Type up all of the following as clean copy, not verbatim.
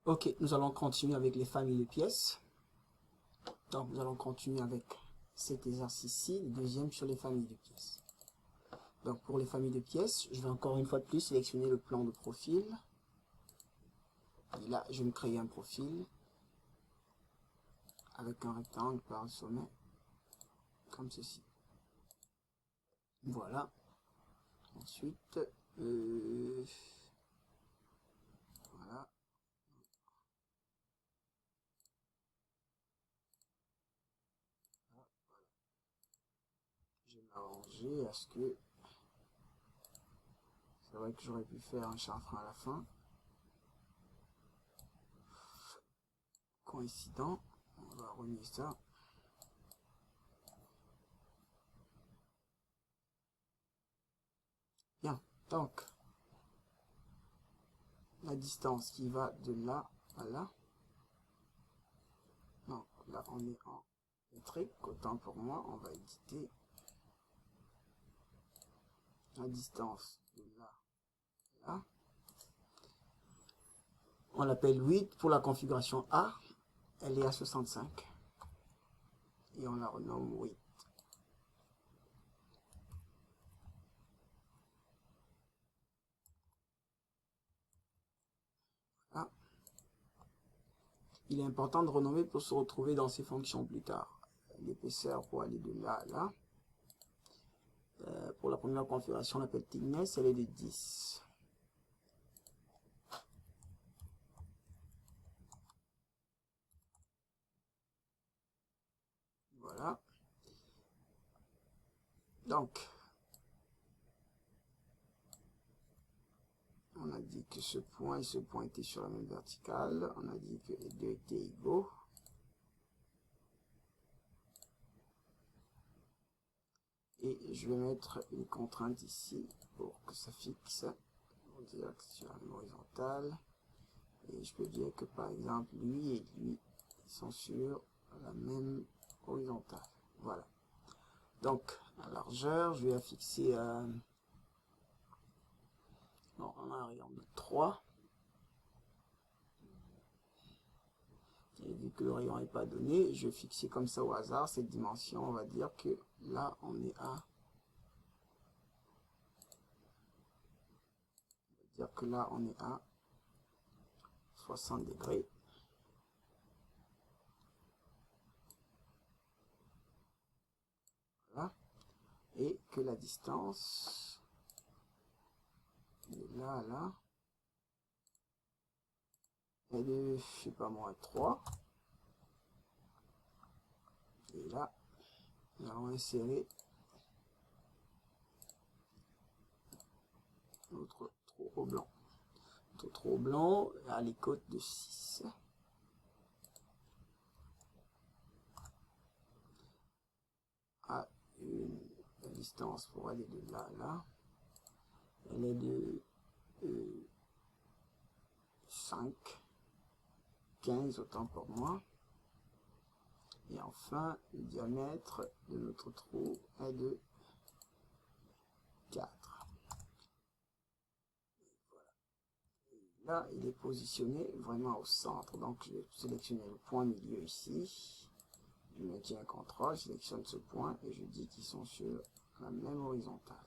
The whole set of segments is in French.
Ok, nous allons continuer avec les familles de pièces. Donc, nous allons continuer avec cet exercice-ci, le deuxième sur les familles de pièces. Donc, pour les familles de pièces, je vais encore une fois de plus sélectionner le plan de profil. Et là, je vais me créer un profil avec un rectangle par le sommet, comme ceci. Voilà. Ensuite, voilà. Je vais m'arranger à ce que... C'est vrai que j'aurais pu faire un chanfrein à la fin. Coïncident. On va remettre ça. Bien. Donc, la distance qui va de là à là. Donc, là, on est en métrique. Autant pour moi, on va éditer la distance de là à là. On l'appelle 8 pour la configuration A. Elle est à 65. Et on la renomme 8. Voilà. Il est important de renommer pour se retrouver dans ces fonctions plus tard. L'épaisseur pour aller de là à là. Pour la première configuration, on l'appelle thickness, elle est de 10. Voilà. Donc, on a dit que ce point et ce point étaient sur la même verticale. On a dit que les deux étaient égaux. Et je vais mettre une contrainte ici pour que ça fixe en direction horizontale. Et je peux dire que par exemple, lui et lui, ils sont sur la même horizontale. Voilà. Donc, la largeur, je vais la fixer à... Bon, on a un rayon de 3. Et vu que le rayon n'est pas donné, je vais fixer comme ça au hasard cette dimension. On va dire que là, on est à... dire que là, on est à 60 degrés. Voilà. Et que la distance de là à là est de, je sais pas moi, 3. Et là, nous allons insérer notre trou blanc. Notre trou blanc à les côtes de 6. À une distance pour aller de là à là. Elle est de 5, 15 autant pour moi. Et enfin, le diamètre de notre trou est de 4. Voilà. Et là, il est positionné vraiment au centre. Donc, je vais sélectionner le point milieu ici. Je maintiens un contrôle, je sélectionne ce point et je dis qu'ils sont sur la même horizontale.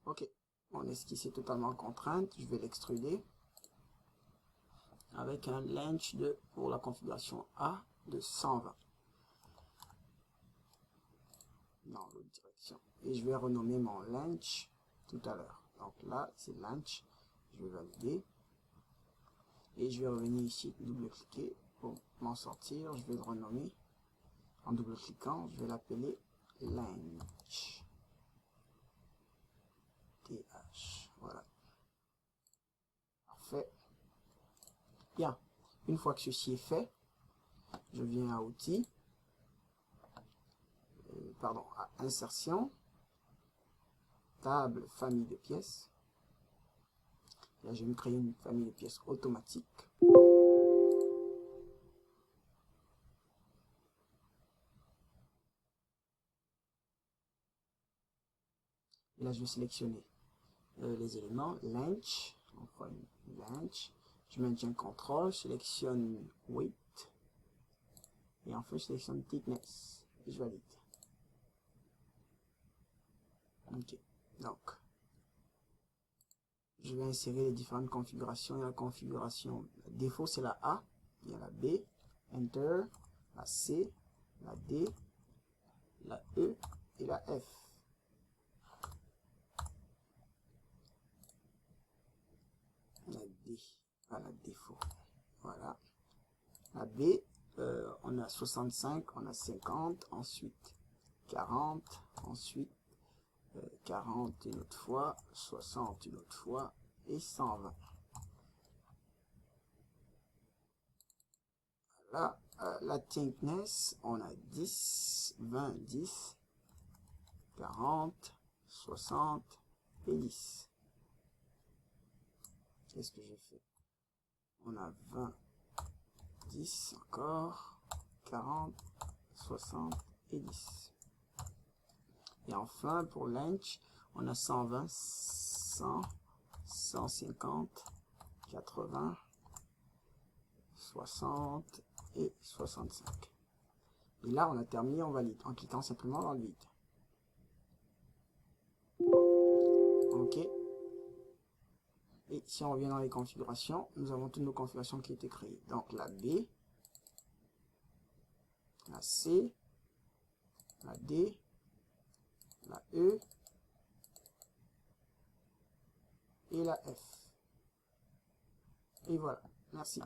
Ok, mon esquisse est totalement contrainte. Je vais l'extruder avec un length de, pour la configuration A de 120 dans l'autre direction. Et je vais renommer mon length tout à l'heure. Donc là, c'est length. Je vais valider. Et je vais revenir ici, double-cliquer pour m'en sortir. Je vais le renommer en double-cliquant. Je vais l'appeler length. TH. Voilà. Parfait. Bien. Une fois que ceci est fait, je viens à outils. Pardon, à insertion. Table famille de pièces. Là, je vais me créer une famille de pièces automatique. Et là, je vais sélectionner les éléments, length, donc Run Launch. Je maintiens contrôle, je sélectionne Weight. Et enfin, je sélectionne Thickness. Et je valide. Ok. Donc, je vais insérer les différentes configurations. Il y a la configuration défaut, c'est la A. Il y a la B. Enter. La C. La D. La E. Et la F. La D. Ah, la défaut. Voilà. La B. On a 65. On a 50. Ensuite, 40. Ensuite, 40 une autre fois, 60 une autre fois et 120. Là, la thickness, on a 10, 20, 10, 40, 60 et 10. Qu'est-ce que j'ai fait? On a 20, 10 encore, 40, 60 et 10. Et enfin, pour Launch, on a 120, 100, 150, 80, 60 et 65. Et là, on a terminé, on valide, en cliquant simplement dans le vide. OK. Et si on revient dans les configurations, nous avons toutes nos configurations qui ont été créées. Donc la B, la C, la D, la E et la F. Et voilà. Merci.